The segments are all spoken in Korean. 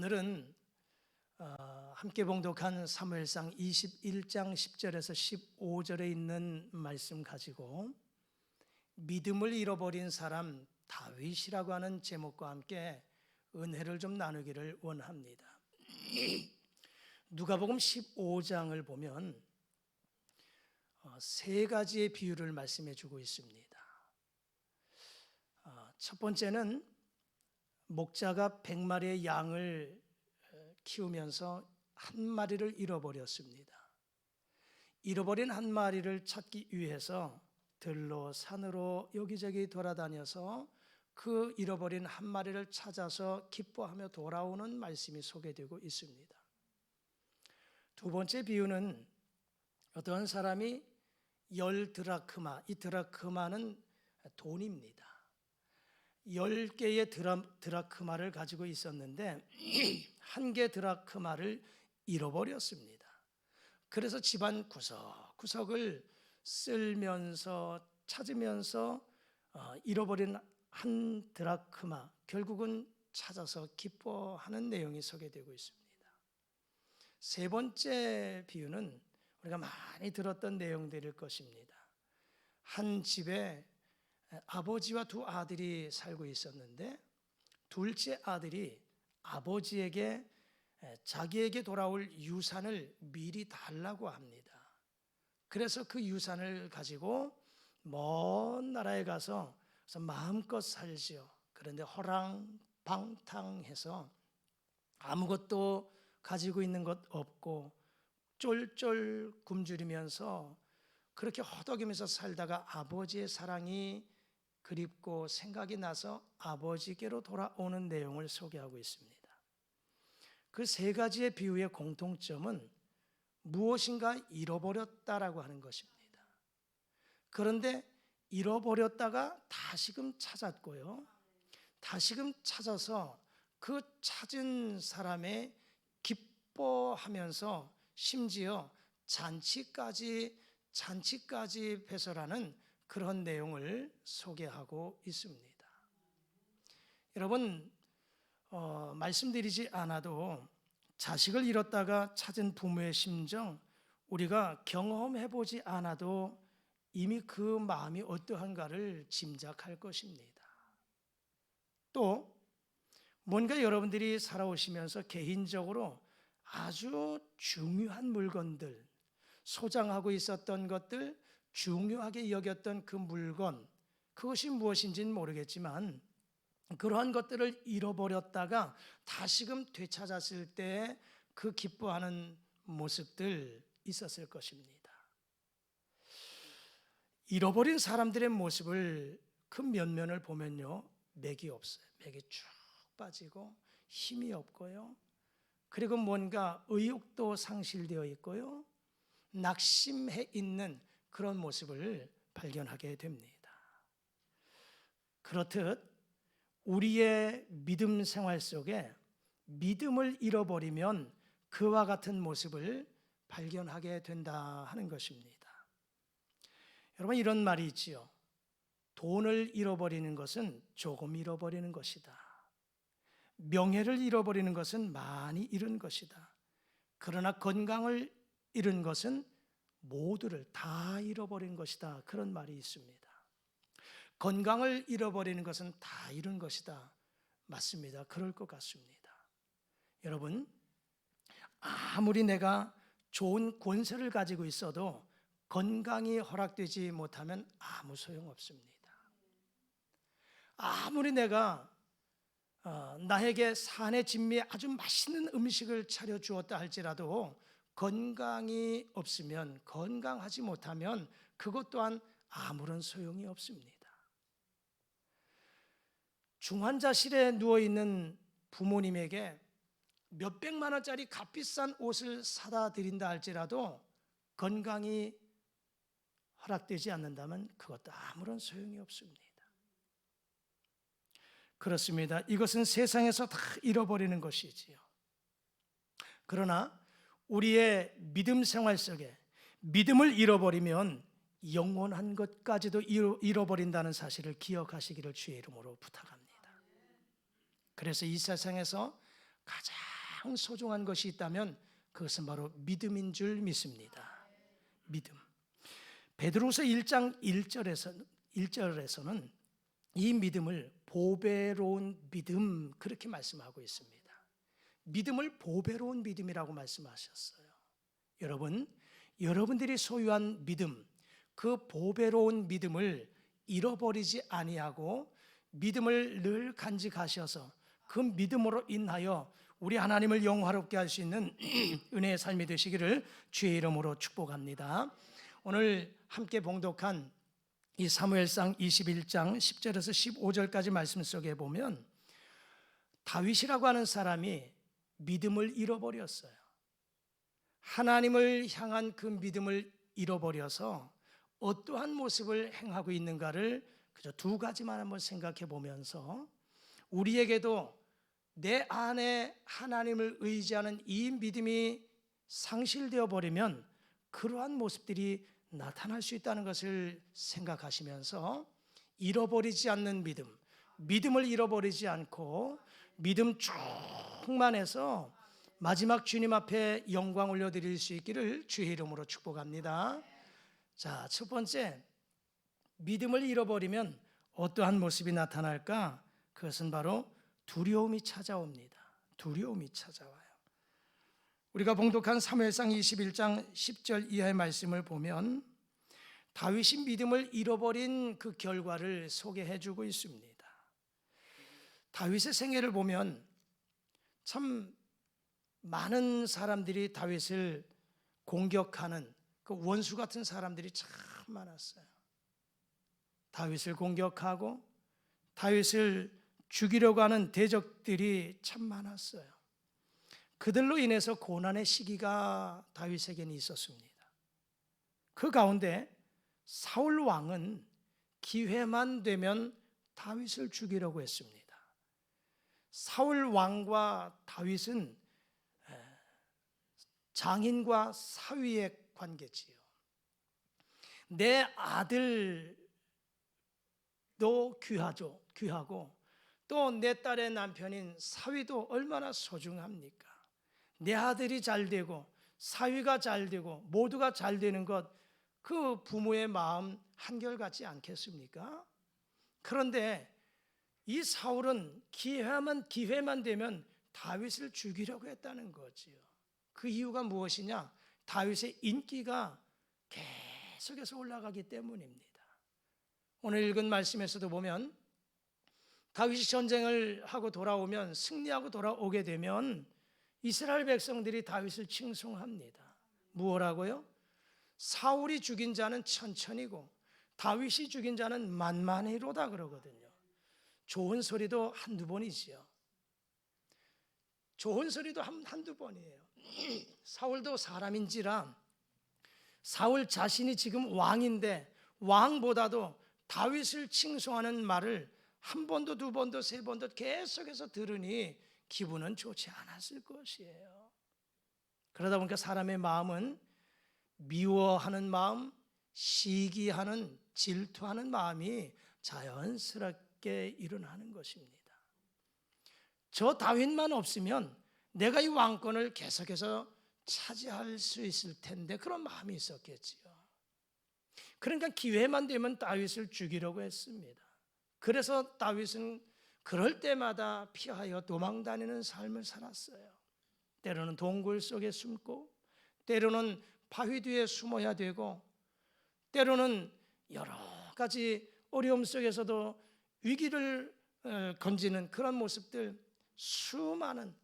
오늘은 함께 봉독한 사무엘상 21장 10절에서 15절에 있는 말씀 가지고 믿음을 잃어버린 사람 다윗이라고 하는 제목과 함께 은혜를 좀 나누기를 원합니다. 누가복음 15장을 보면 세 가지의 비유를 말씀해 주고 있습니다. 첫 번째는 목자가 100마리의 양을 키우면서 한 마리를 잃어버렸습니다. 잃어버린 한 마리를 찾기 위해서 들로 산으로 여기저기 돌아다녀서 그 잃어버린 한 마리를 찾아서 기뻐하며 돌아오는 말씀이 소개되고 있습니다. 두 번째 비유는 어떤 사람이 10드라크마, 이 드라크마는 돈입니다. 10개의 드라크마를 가지고 있었는데 한 개 드라크마를 잃어버렸습니다. 그래서 집안 구석구석을 쓸면서 찾으면서 잃어버린 한 드라크마 결국은 찾아서 기뻐하는 내용이 소개되고 있습니다. 세 번째 비유는 우리가 많이 들었던 내용들일 것입니다. 한 집에 아버지와 두 아들이 살고 있었는데 둘째 아들이 아버지에게 자기에게 돌아올 유산을 미리 달라고 합니다. 그래서 그 유산을 가지고 먼 나라에 가서 마음껏 살지요. 그런데 허랑방탕해서 아무것도 가지고 있는 것 없고 쫄쫄 굶주리면서 그렇게 허덕이면서 살다가 아버지의 사랑이 그립고 생각이 나서 아버지께로 돌아오는 내용을 소개하고 있습니다. 그 세 가지의 비유의 공통점은 무엇인가 잃어버렸다라고 하는 것입니다. 그런데 잃어버렸다가 다시금 찾았고요. 다시금 찾아서 그 찾은 사람의 기뻐하면서 심지어 잔치까지 배설하는 그런 내용을 소개하고 있습니다. 여러분, 말씀드리지 않아도 자식을 잃었다가 찾은 부모의 심정 우리가 경험해보지 않아도 이미 그 마음이 어떠한가를 짐작할 것입니다. 또 뭔가 여러분들이 살아오시면서 개인적으로 아주 중요한 물건들, 소장하고 있었던 것들, 중요하게 여겼던 그 물건, 그것이 무엇인지는 모르겠지만 그러한 것들을 잃어버렸다가 다시금 되찾았을 때 그 기뻐하는 모습들 있었을 것입니다. 잃어버린 사람들의 모습을 그 면면을 보면요, 맥이 없어요. 맥이 쭉 빠지고 힘이 없고요. 그리고 뭔가 의욕도 상실되어 있고요. 낙심해 있는 그런 모습을 발견하게 됩니다. 그렇듯 우리의 믿음 생활 속에 믿음을 잃어버리면 그와 같은 모습을 발견하게 된다 하는 것입니다. 여러분, 이런 말이 있지요. 돈을 잃어버리는 것은 조금 잃어버리는 것이다. 명예를 잃어버리는 것은 많이 잃은 것이다. 그러나 건강을 잃은 것은 모두를 다 잃어버린 것이다. 그런 말이 있습니다. 건강을 잃어버리는 것은 다 잃은 것이다. 맞습니다. 그럴 것 같습니다. 여러분, 아무리 내가 좋은 권세를 가지고 있어도 건강이 허락되지 못하면 아무 소용없습니다. 아무리 내가 나에게 산의 진미에 아주 맛있는 음식을 차려주었다 할지라도 건강이 없으면, 건강하지 못하면 그것 또한 아무런 소용이 없습니다. 중환자실에 누워있는 부모님에게 몇백만 원짜리 값비싼 옷을 사다 드린다 할지라도 건강이 허락되지 않는다면 그것도 아무런 소용이 없습니다. 그렇습니다. 이것은 세상에서 다 잃어버리는 것이지요. 그러나 우리의 믿음 생활 속에 믿음을 잃어버리면 영원한 것까지도 잃어버린다는 사실을 기억하시기를 주의 이름으로 부탁합니다. 그래서 이 세상에서 가장 소중한 것이 있다면 그것은 바로 믿음인 줄 믿습니다. 믿음. 베드로서 1장 1절에서는 이 믿음을 보배로운 믿음 그렇게 말씀하고 있습니다. 믿음을 보배로운 믿음이라고 말씀하셨어요. 여러분, 여러분들이 소유한 믿음, 그 보배로운 믿음을 잃어버리지 아니하고 믿음을 늘 간직하셔서 그 믿음으로 인하여 우리 하나님을 영화롭게 할 수 있는 은혜의 삶이 되시기를 주의 이름으로 축복합니다. 오늘 함께 봉독한 이 사무엘상 21장 10절에서 15절까지 말씀 속에 보면 다윗이라고 하는 사람이 믿음을 잃어버렸어요. 하나님을 향한 그 믿음을 잃어버려서 어떠한 모습을 행하고 있는가를 그저 두 가지만 한번 생각해 보면서 우리에게도 내 안에 하나님을 의지하는 이 믿음이 상실되어 버리면 그러한 모습들이 나타날 수 있다는 것을 생각하시면서 잃어버리지 않는 믿음, 믿음을 잃어버리지 않고 믿음 충만해서 마지막 주님 앞에 영광 올려드릴 수 있기를 주의 이름으로 축복합니다. 자, 첫 번째, 믿음을 잃어버리면 어떠한 모습이 나타날까? 그것은 바로 두려움이 찾아옵니다. 두려움이 찾아와요. 우리가 봉독한 사무엘상 21장 10절 이하의 말씀을 보면 다윗이 믿음을 잃어버린 그 결과를 소개해 주고 있습니다. 다윗의 생애를 보면 참 많은 사람들이 다윗을 공격하는 그 원수 같은 사람들이 참 많았어요. 다윗을 공격하고 다윗을 죽이려고 하는 대적들이 참 많았어요. 그들로 인해서 고난의 시기가 다윗에게는 있었습니다. 그 가운데 사울 왕은 기회만 되면 다윗을 죽이려고 했습니다. 사울 왕과 다윗은 장인과 사위의 관계지요. 내 아들도 귀하고 또 내 딸의 남편인 사위도 얼마나 소중합니까? 내 아들이 잘 되고 사위가 잘 되고 모두가 잘 되는 것, 그 부모의 마음 한결같지 않겠습니까? 그런데 이 사울은 기회만 되면 다윗을 죽이려고 했다는 거지요. 그 이유가 무엇이냐? 다윗의 인기가 계속해서 올라가기 때문입니다. 오늘 읽은 말씀에서도 보면 다윗이 전쟁을 하고 돌아오면, 승리하고 돌아오게 되면 이스라엘 백성들이 다윗을 칭송합니다. 무엇라고요? 사울이 죽인 자는 천천히고 다윗이 죽인 자는 만만히로다 그러거든요. 좋은 소리도 한두 번이지요. 좋은 소리도 한두 번이에요. 사울도 사람인지라 사울 자신이 지금 왕인데 왕보다도 다윗을 칭송하는 말을 한 번도 두 번도 세 번도 계속해서 들으니 기분은 좋지 않았을 것이에요. 그러다 보니까 사람의 마음은 미워하는 마음, 시기하는, 질투하는 마음이 자연스럽게 일어나는 것입니다. 저 다윗만 없으면 내가 이 왕권을 계속해서 차지할 수 있을 텐데, 그런 마음이 있었겠지요. 그러니까 기회만 되면 다윗을 죽이려고 했습니다. 그래서 다윗은 그럴 때마다 피하여 도망다니는 삶을 살았어요. 때로는 동굴 속에 숨고, 때로는 바위 뒤에 숨어야 되고, 때로는 여러 가지 어려움 속에서도 위기를 건지는 그런 모습들, 수많은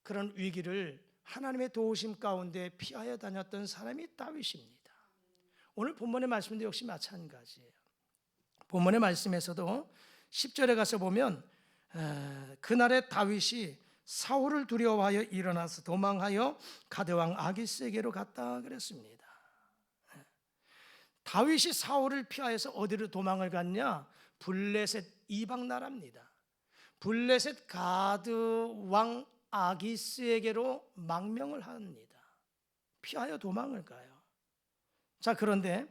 그런 위기를 하나님의 도우심 가운데 피하여 다녔던 사람이 다윗입니다. 오늘 본문의 말씀도 역시 마찬가지예요. 본문의 말씀에서도 10절에 가서 보면 그날에 다윗이 사울을 두려워하여 일어나서 도망하여 가드왕 아기스에게로 갔다 그랬습니다. 다윗이 사울을 피하여서 어디로 도망을 갔냐? 블레셋 이방 나라입니다. 블레셋 가드왕 아기스에게로 망명을 합니다. 피하여 도망을 가요. 자, 그런데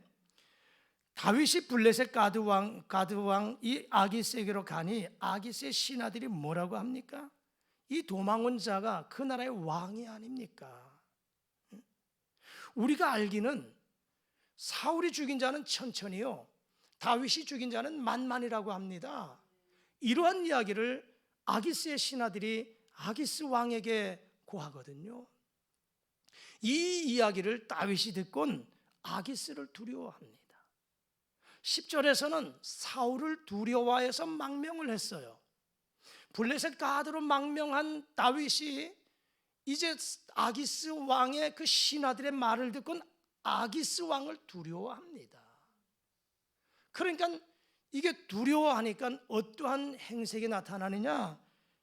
다윗이 블레셋 가드왕 이 아기스에게로 가니 아기스의 신하들이 뭐라고 합니까? 이 도망온 자가 그 나라의 왕이 아닙니까? 우리가 알기는 사울이 죽인 자는 천천히요, 다윗이 죽인 자는 만만이라고 합니다. 이러한 이야기를 아기스의 신하들이 아기스 왕에게 고하거든요. 이 이야기를 다윗이 듣곤 아기스를 두려워합니다. 10절에서는 사울을 두려워해서 망명을 했어요. 블레셋 가드로 망명한 다윗이 이제 아기스 왕의 그 신하들의 말을 듣곤 아기스 왕을 두려워합니다. 그러니까 이게 두려워하니까 어떠한 행색이 나타나느냐?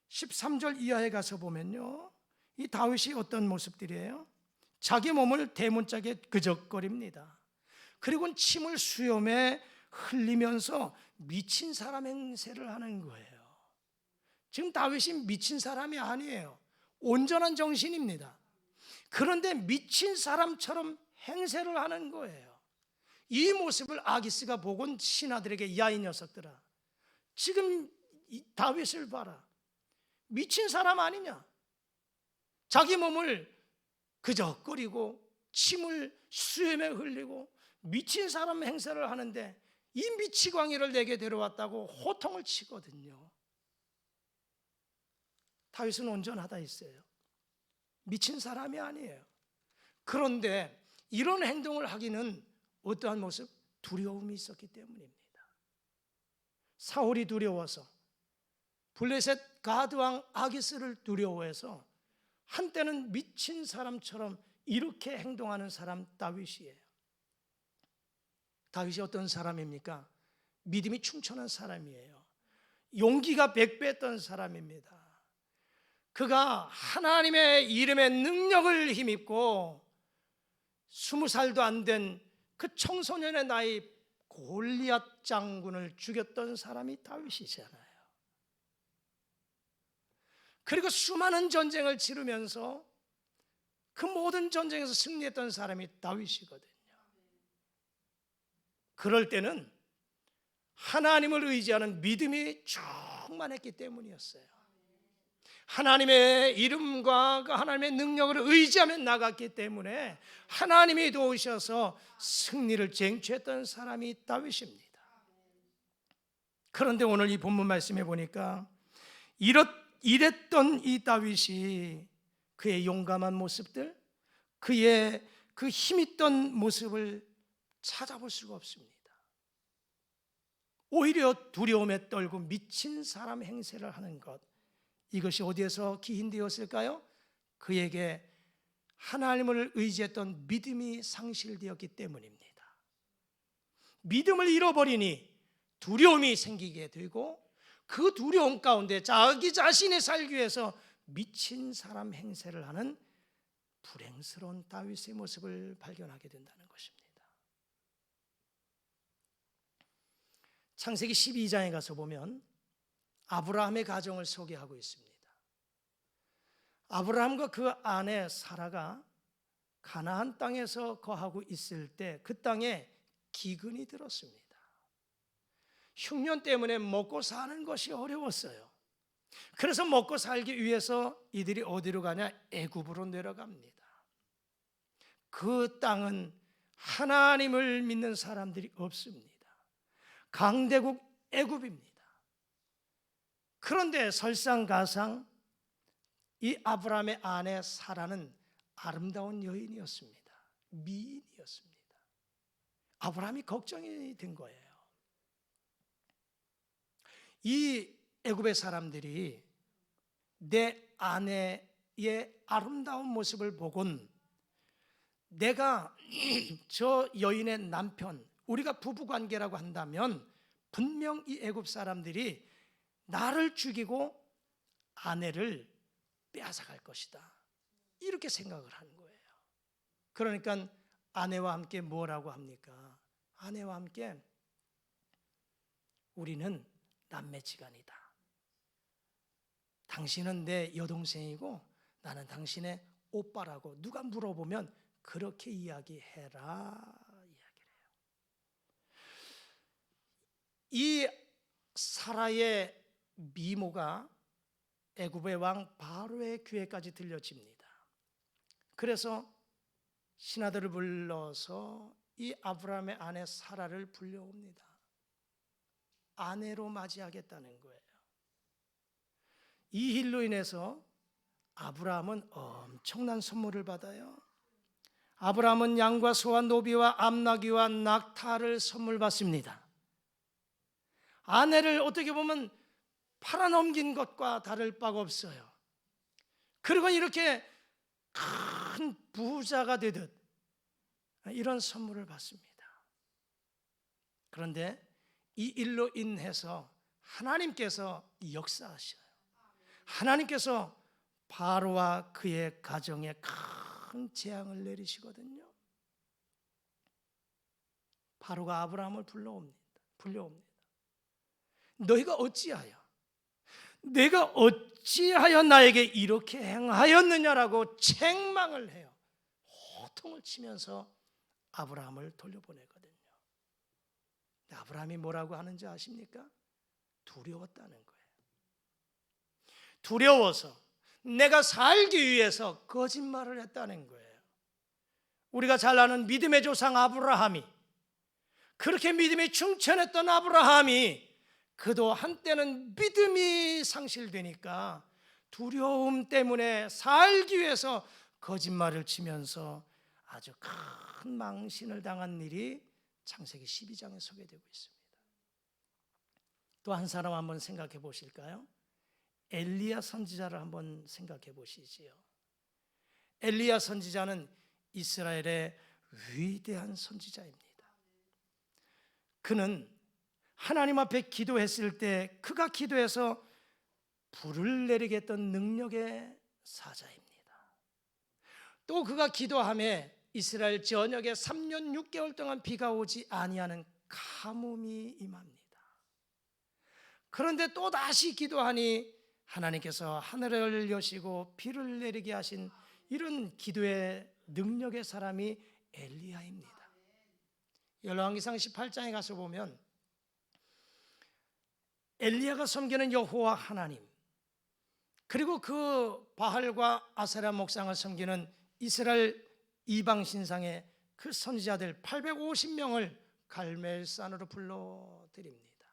13절 이하에 가서 보면요, 이 다윗이 어떤 모습들이에요? 자기 몸을 대문짝에 그적거립니다. 그리고 침을 수염에 흘리면서 미친 사람 행세를 하는 거예요. 지금 다윗이 미친 사람이 아니에요. 온전한 정신입니다. 그런데 미친 사람처럼 행세를 하는 거예요. 이 모습을 아기스가 보곤 신하들에게, 야 이 녀석들아, 지금 다윗을 봐라, 미친 사람 아니냐? 자기 몸을 그적거리고 침을 수염에 흘리고 미친 사람 행세를 하는데 이 미치광이를 내게 데려왔다고 호통을 치거든요. 다윗은 온전하다 했어요. 미친 사람이 아니에요. 그런데 이런 행동을 하기는 어떠한 모습? 두려움이 있었기 때문입니다. 사울이 두려워서, 블레셋 가드왕 아기스를 두려워해서 한때는 미친 사람처럼 이렇게 행동하는 사람 다윗이에요. 다윗이 어떤 사람입니까? 믿음이 충천한 사람이에요. 용기가 백배했던 사람입니다. 그가 하나님의 이름의 능력을 힘입고 20살도 안 된 그 청소년의 나이 골리앗 장군을 죽였던 사람이 다윗이잖아요. 그리고 수많은 전쟁을 치르면서 그 모든 전쟁에서 승리했던 사람이 다윗이거든요. 그럴 때는 하나님을 의지하는 믿음이 충만했기 때문이었어요. 하나님의 이름과 그 하나님의 능력을 의지하며 나갔기 때문에 하나님이 도우셔서 승리를 쟁취했던 사람이 다윗입니다. 그런데 오늘 이 본문 말씀에 보니까 이랬던 이 다윗이 그의 용감한 모습들, 그의 그 힘있던 모습을 찾아볼 수가 없습니다. 오히려 두려움에 떨고 미친 사람 행세를 하는 것, 이것이 어디에서 기인되었을까요? 그에게 하나님을 의지했던 믿음이 상실되었기 때문입니다. 믿음을 잃어버리니 두려움이 생기게 되고 그 두려움 가운데 자기 자신이 살기 위해서 미친 사람 행세를 하는 불행스러운 다윗의 모습을 발견하게 된다는 것입니다. 창세기 12장에 가서 보면 아브라함의 가정을 소개하고 있습니다. 아브라함과 그 아내 사라가 가나안 땅에서 거하고 있을 때 그 땅에 기근이 들었습니다. 흉년 때문에 먹고 사는 것이 어려웠어요. 그래서 먹고 살기 위해서 이들이 어디로 가냐? 애굽으로 내려갑니다. 그 땅은 하나님을 믿는 사람들이 없습니다. 강대국 애굽입니다. 그런데 설상가상 이 아브라함의 아내 사라는 아름다운 여인이었습니다. 미인이었습니다. 아브라함이 걱정이 된 거예요. 이 애굽의 사람들이 내 아내의 아름다운 모습을 보곤 내가 저 여인의 남편, 우리가 부부관계라고 한다면 분명 이 애굽 사람들이 나를 죽이고 아내를 빼앗아갈 것이다, 이렇게 생각을 하는 거예요. 그러니까 아내와 함께 뭐라고 합니까? 아내와 함께 우리는 남매지간이다. 당신은 내 여동생이고 나는 당신의 오빠라고 누가 물어보면 그렇게 이야기해라, 이야기를 해요. 이 사라의 미모가 애굽의 왕 바로의 귀에까지 들려집니다. 그래서 신하들을 불러서 이 아브라함의 아내 사라를 불려옵니다. 아내로 맞이하겠다는 거예요. 이 일로 인해서 아브라함은 엄청난 선물을 받아요. 아브라함은 양과 소와 노비와 암나귀와 낙타를 선물 받습니다. 아내를 어떻게 보면 팔아넘긴 것과 다를 바가 없어요. 그리고 이렇게 큰 부자가 되듯 이런 선물을 받습니다. 그런데 이 일로 인해서 하나님께서 역사하셔요. 하나님께서 바로와 그의 가정에 큰 재앙을 내리시거든요. 바로가 아브라함을 불러옵니다. 너희가 어찌하여 내가 어찌하여 나에게 이렇게 행하였느냐라고 책망을 해요. 호통을 치면서 아브라함을 돌려보내거든요. 아브라함이 뭐라고 하는지 아십니까? 두려웠다는 거예요. 두려워서 내가 살기 위해서 거짓말을 했다는 거예요. 우리가 잘 아는 믿음의 조상 아브라함이, 그렇게 믿음이 충천했던 아브라함이 그도 한때는 믿음이 상실되니까 두려움 때문에 살기 위해서 거짓말을 치면서 아주 큰 망신을 당한 일이 창세기 12장에 소개되고 있습니다. 또 한 사람 한번 생각해 보실까요? 엘리야 선지자를 한번 생각해 보시지요. 엘리야 선지자는 이스라엘의 위대한 선지자입니다. 그는 하나님 앞에 기도했을 때 그가 기도해서 불을 내리게 했던 능력의 사자입니다. 또 그가 기도함에 이스라엘 전역에 3년 6개월 동안 비가 오지 아니하는 가뭄이 임합니다. 그런데 또 다시 기도하니 하나님께서 하늘을 여시고 비를 내리게 하신 이런 기도의 능력의 사람이 엘리야입니다. 열왕기상 18장에 가서 보면 엘리야가 섬기는 여호와 하나님, 그리고 그 바알과 아세라 목상을 섬기는 이스라엘 이방 신상의 그 선지자들 850명을 갈멜산으로 불러드립니다.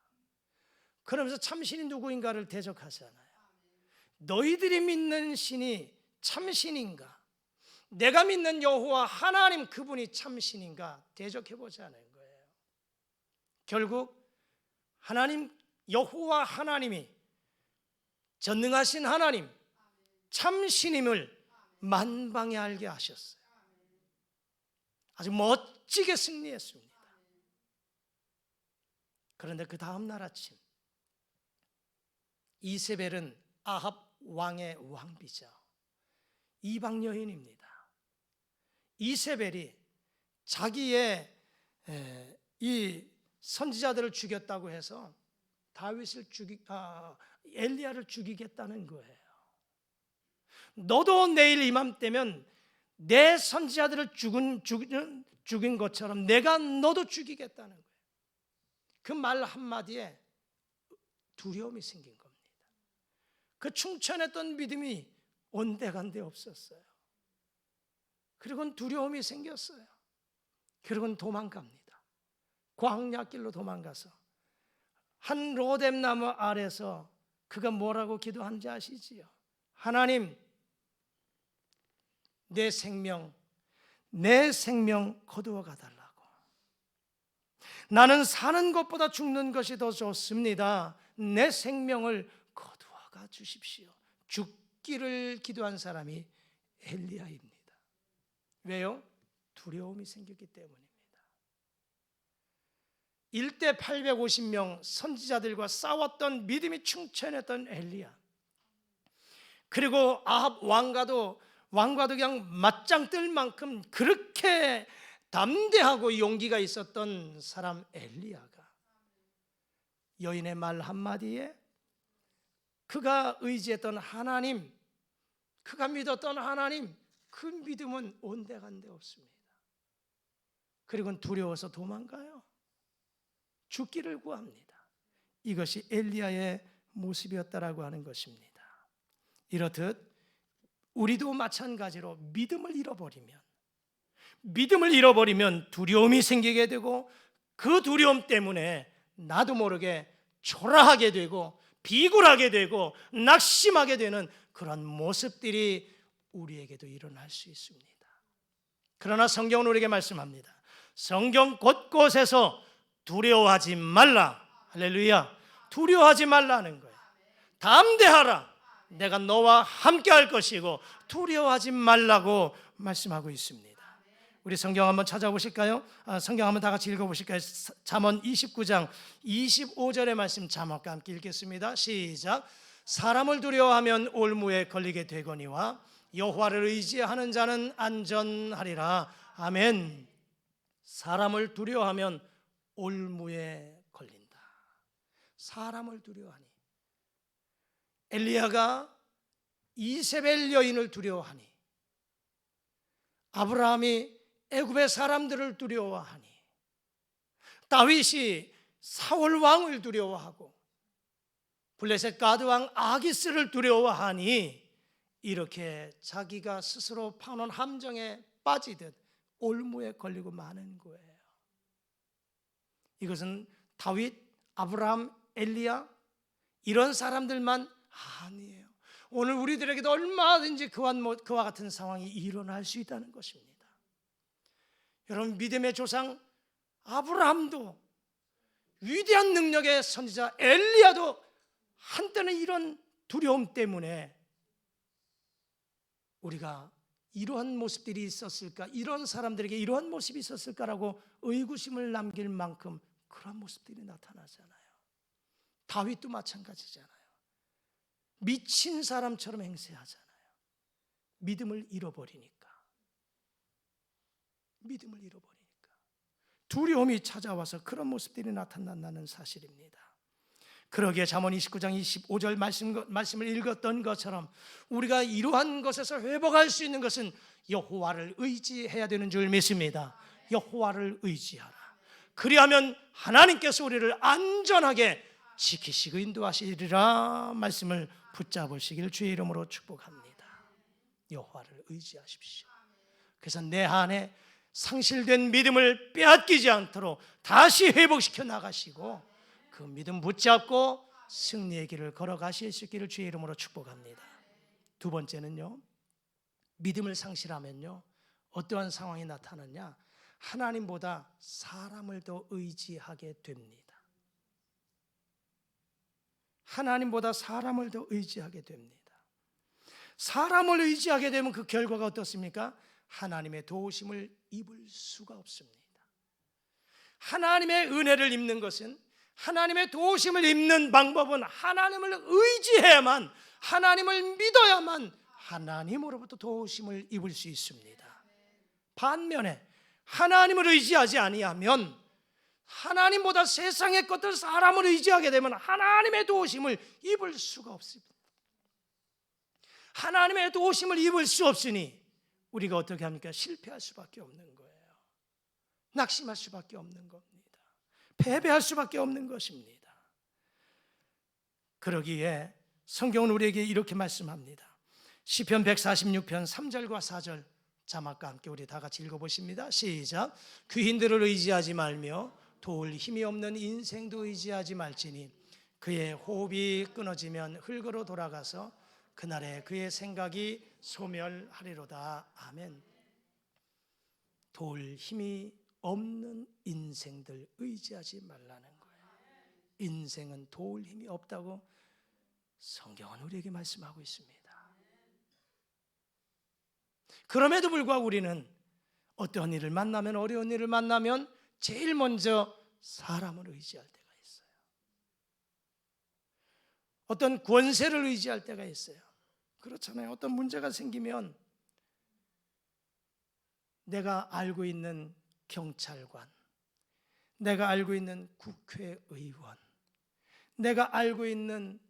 그러면서 참신이 누구인가를 대적하잖아요. 너희들이 믿는 신이 참신인가? 내가 믿는 여호와 하나님 그분이 참신인가? 대적해보자는 거예요. 결국 하나님 여호와 하나님이 전능하신 하나님 참신임을 만방에 알게 하셨어요. 아주 멋지게 승리했습니다. 그런데 그 다음 날 아침 이세벨은 아합 왕의 왕비자 이방 여인입니다. 이세벨이 자기의 이 선지자들을 죽였다고 해서 엘리야를 죽이겠다는 거예요. 너도 내일 이맘때면 내 선지자들을 죽인 것처럼 내가 너도 죽이겠다는 거예요. 그 말 한마디에 두려움이 생긴 겁니다. 그 충천했던 믿음이 온데간데 없었어요. 그리고는 두려움이 생겼어요. 그리고는 도망갑니다. 광야길로 도망가서 한 로뎀 나무 아래서 그가 뭐라고 기도한지 아시지요? 하나님, 내 생명 거두어 가달라고. 나는 사는 것보다 죽는 것이 더 좋습니다. 내 생명을 거두어 가 주십시오. 죽기를 기도한 사람이 엘리야입니다. 왜요? 두려움이 생겼기 때문입니다. 일대 850명 선지자들과 싸웠던 믿음이 충천했던 엘리야, 그리고 아합 왕과도 그냥 맞짱 뜰 만큼 그렇게 담대하고 용기가 있었던 사람 엘리야가 여인의 말 한마디에 그가 의지했던 하나님, 그가 믿었던 하나님, 그 믿음은 온데간데 없습니다. 그리고는 두려워서 도망가요. 죽기를 구합니다. 이것이 엘리야의 모습이었다라고 하는 것입니다. 이렇듯 우리도 마찬가지로 믿음을 잃어버리면 두려움이 생기게 되고, 그 두려움 때문에 나도 모르게 초라하게 되고 비굴하게 되고 낙심하게 되는 그런 모습들이 우리에게도 일어날 수 있습니다. 그러나 성경은 우리에게 말씀합니다. 성경 곳곳에서 두려워하지 말라. 할렐루야. 두려워하지 말라는 거예요. 담대하라. 내가 너와 함께 할 것이고 두려워하지 말라고 말씀하고 있습니다. 우리 성경 한번 찾아보실까요? 성경 한번 다 같이 읽어보실까요? 잠언 29장 25절의 말씀 자막과 함께 읽겠습니다. 시작. 사람을 두려워하면 올무에 걸리게 되거니와 여호와를 의지하는 자는 안전하리라. 아멘. 사람을 두려워하면 올무에 걸린다. 사람을 두려워하니, 엘리야가 이세벨 여인을 두려워하니, 아브라함이 애굽의 사람들을 두려워하니, 다윗이 사울 왕을 두려워하고 블레셋 가드 왕 아기스를 두려워하니, 이렇게 자기가 스스로 파놓은 함정에 빠지듯 올무에 걸리고 마는 거예요. 이것은 다윗, 아브라함, 엘리야 이런 사람들만 아니에요. 오늘 우리들에게도 얼마든지 그와 같은 상황이 일어날 수 있다는 것입니다. 여러분, 믿음의 조상 아브라함도, 위대한 능력의 선지자 엘리야도 한때는 이런 두려움 때문에 우리가 이러한 모습들이 있었을까, 이런 사람들에게 이러한 모습이 있었을까라고 의구심을 남길 만큼 그런 모습들이 나타나잖아요. 다윗도 마찬가지잖아요. 미친 사람처럼 행세하잖아요. 믿음을 잃어버리니까. 두려움이 찾아와서 그런 모습들이 나타난다는 사실입니다. 그러기에 잠언 29장 25절 말씀을 읽었던 것처럼 우리가 이러한 것에서 회복할 수 있는 것은 여호와를 의지해야 되는 줄 믿습니다. 여호와를 의지하라. 그리하면 하나님께서 우리를 안전하게 지키시고 인도하시리라 말씀을 붙잡으시길 주의 이름으로 축복합니다. 여호와를 의지하십시오. 그래서 내 안에 상실된 믿음을 빼앗기지 않도록 다시 회복시켜 나가시고 그 믿음 붙잡고 승리의 길을 걸어가실 수 있기를 주의 이름으로 축복합니다. 두 번째는요, 믿음을 상실하면요 어떠한 상황이 나타나냐, 하나님보다 사람을 더 의지하게 됩니다. 하나님보다 사람을 더 의지하게 됩니다. 사람을 의지하게 되면 그 결과가 어떻습니까? 하나님의 도우심을 입을 수가 없습니다. 하나님의 은혜를 입는 것은, 하나님의 도우심을 입는 방법은 하나님을 의지해야만, 하나님을 믿어야만 하나님으로부터 도우심을 입을 수 있습니다. 반면에 하나님을 의지하지 아니하면, 하나님보다 세상의 것들, 사람을 의지하게 되면 하나님의 도우심을 입을 수가 없습니다. 하나님의 도우심을 입을 수 없으니 우리가 어떻게 합니까? 실패할 수밖에 없는 거예요. 낙심할 수밖에 없는 겁니다. 패배할 수밖에 없는 것입니다. 그러기에 성경은 우리에게 이렇게 말씀합니다. 시편 146편 3절과 4절 자막과 함께 우리 다 같이 읽어보십니다. 시작. 귀인들을 의지하지 말며 도울 힘이 없는 인생도 의지하지 말지니 그의 호흡이 끊어지면 흙으로 돌아가서 그날에 그의 생각이 소멸하리로다. 아멘. 도울 힘이 없는 인생들 의지하지 말라는 거예요. 인생은 도울 힘이 없다고 성경은 우리에게 말씀하고 있습니다. 그럼에도 불구하고 우리는 어떠한 일을 만나면, 어려운 일을 만나면 제일 먼저 사람을 의지할 때가 있어요. 어떤 권세를 의지할 때가 있어요. 그렇잖아요. 어떤 문제가 생기면 내가 알고 있는 경찰관, 내가 알고 있는 국회의원, 내가 알고 있는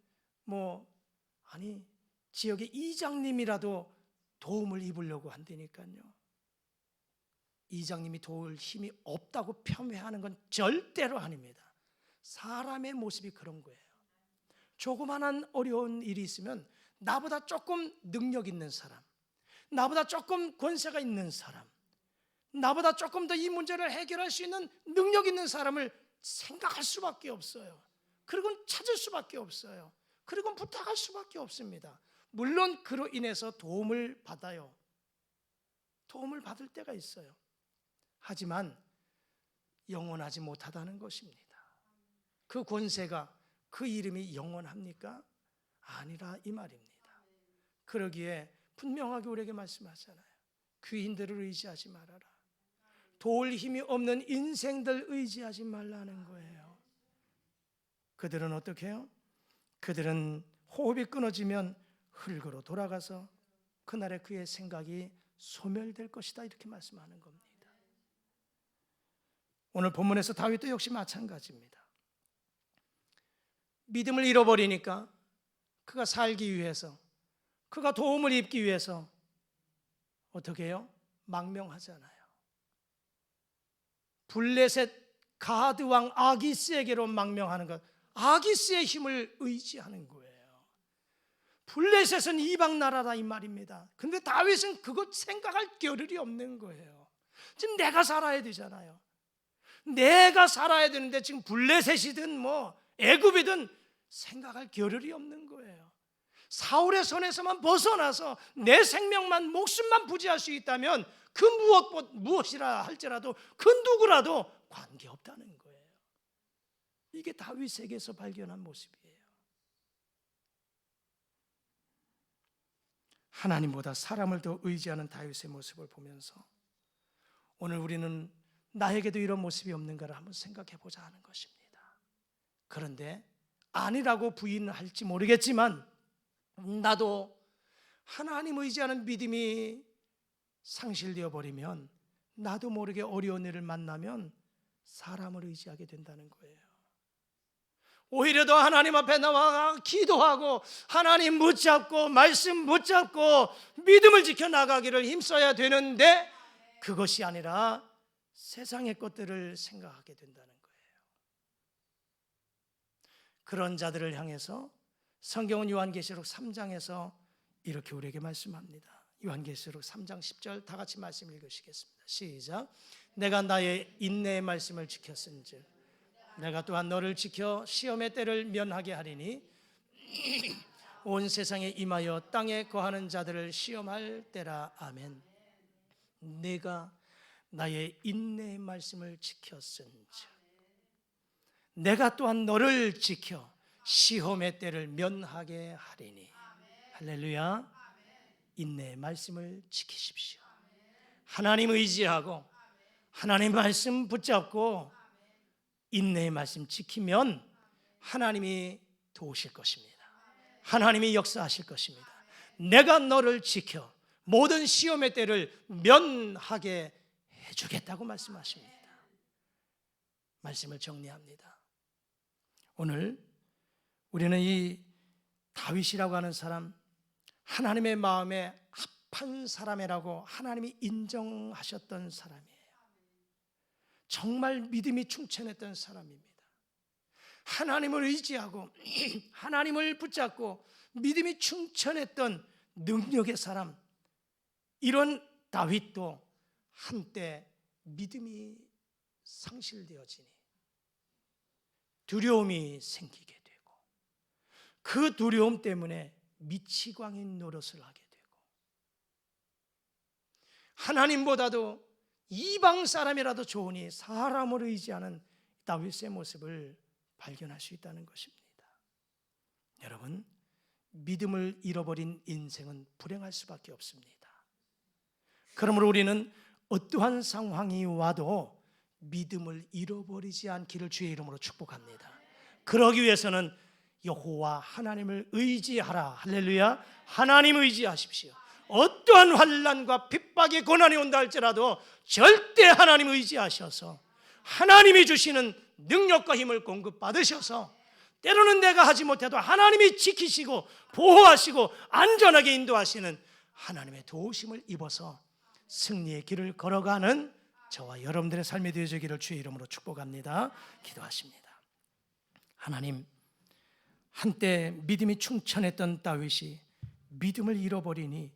지역의 이장님이라도 도움을 입으려고 한다니까요. 이장님이 도울 힘이 없다고 폄훼하는 건 절대로 아닙니다. 사람의 모습이 그런 거예요. 조그마한 어려운 일이 있으면 나보다 조금 능력 있는 사람, 나보다 조금 권세가 있는 사람, 나보다 조금 더 이 문제를 해결할 수 있는 능력 있는 사람을 생각할 수밖에 없어요. 그리고 찾을 수밖에 없어요. 그리고 부탁할 수밖에 없습니다. 물론 그로 인해서 도움을 받아요. 도움을 받을 때가 있어요. 하지만 영원하지 못하다는 것입니다. 그 권세가, 그 이름이 영원합니까? 아니라 이 말입니다. 그러기에 분명하게 우리에게 말씀하잖아요. 귀인들을 의지하지 말아라. 도울 힘이 없는 인생들 의지하지 말라는 거예요. 그들은 어떻게 해요? 그들은 호흡이 끊어지면 흙으로 돌아가서 그날에 그의 생각이 소멸될 것이다, 이렇게 말씀하는 겁니다. 오늘 본문에서 다윗도 역시 마찬가지입니다. 믿음을 잃어버리니까 그가 살기 위해서, 그가 도움을 입기 위해서 어떻게 해요? 망명하잖아요. 블레셋 가드 왕 아기스에게로 망명하는 것, 아기스의 힘을 의지하는 거예요. 블레셋은 이방 나라다 이 말입니다. 근데 다윗은 그것 생각할 겨를이 없는 거예요. 지금 내가 살아야 되잖아요. 내가 살아야 되는데 지금 블레셋이든 뭐 애굽이든 생각할 겨를이 없는 거예요. 사울의 손에서만 벗어나서 내 생명만, 목숨만 부지할 수 있다면 그 무엇이라 할지라도 그 누구라도 관계없다는 거예요. 이게 다윗에게서 발견한 모습이에요. 하나님보다 사람을 더 의지하는 다윗의 모습을 보면서 오늘 우리는 나에게도 이런 모습이 없는가를 한번 생각해 보자 하는 것입니다. 그런데 아니라고 부인할지 모르겠지만 나도 하나님 의지하는 믿음이 상실되어 버리면 나도 모르게 어려운 일을 만나면 사람을 의지하게 된다는 거예요. 오히려 더 하나님 앞에 나와 기도하고 하나님 붙잡고 말씀 붙잡고 믿음을 지켜나가기를 힘써야 되는데 그것이 아니라 세상의 것들을 생각하게 된다는 거예요. 그런 자들을 향해서 성경은 요한계시록 3장에서 이렇게 우리에게 말씀합니다. 요한계시록 3장 10절 다 같이 말씀 읽으시겠습니다. 시작. 내가 나의 인내의 말씀을 지켰은즉 내가 또한 너를 지켜 시험의 때를 면하게 하리니 온 세상에 임하여 땅에 거하는 자들을 시험할 때라. 아멘. 내가 나의 인내의 말씀을 지켰은즉 내가 또한 너를 지켜 시험의 때를 면하게 하리니. 할렐루야. 인내의 말씀을 지키십시오. 하나님 의지하고 하나님 말씀 붙잡고 인내의 말씀 지키면 하나님이 도우실 것입니다. 하나님이 역사하실 것입니다. 내가 너를 지켜 모든 시험의 때를 면하게 해주겠다고 말씀하십니다. 말씀을 정리합니다. 오늘 우리는 이 다윗이라고 하는 사람, 하나님의 마음에 합한 사람이라고 하나님이 인정하셨던 사람이에요. 정말 믿음이 충천했던 사람입니다. 하나님을 의지하고 하나님을 붙잡고 믿음이 충천했던 능력의 사람, 이런 다윗도 한때 믿음이 상실되어지니 두려움이 생기게 되고 그 두려움 때문에 미치광이 노릇을 하게 되고 하나님보다도 이방 사람이라도 좋으니 사람을 의지하는 다윗의 모습을 발견할 수 있다는 것입니다. 여러분, 믿음을 잃어버린 인생은 불행할 수밖에 없습니다. 그러므로 우리는 어떠한 상황이 와도 믿음을 잃어버리지 않기를 주의 이름으로 축복합니다. 그러기 위해서는 여호와 하나님을 의지하라. 할렐루야. 하나님 의지하십시오. 어떠한 환난과 핍박의 고난이 온다 할지라도 절대 하나님 의지하셔서 하나님이 주시는 능력과 힘을 공급받으셔서 때로는 내가 하지 못해도 하나님이 지키시고 보호하시고 안전하게 인도하시는 하나님의 도우심을 입어서 승리의 길을 걸어가는 저와 여러분들의 삶이 되어지기를 주의 이름으로 축복합니다. 기도하십니다. 하나님, 한때 믿음이 충천했던 다윗이 믿음을 잃어버리니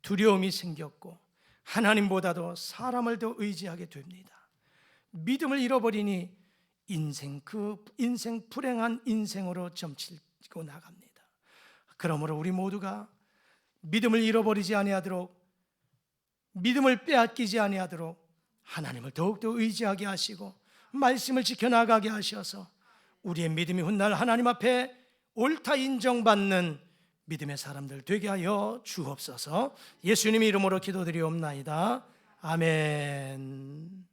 두려움이 생겼고 하나님보다도 사람을 더 의지하게 됩니다. 믿음을 잃어버리니 인생 불행한 인생으로 점치고 나갑니다. 그러므로 우리 모두가 믿음을 잃어버리지 아니하도록, 믿음을 빼앗기지 아니하도록 하나님을 더욱더 의지하게 하시고 말씀을 지켜나가게 하셔서 우리의 믿음이 훗날 하나님 앞에 옳다 인정받는 믿음의 사람들 되게 하여 주옵소서. 예수님의 이름으로 기도드리옵나이다. 아멘.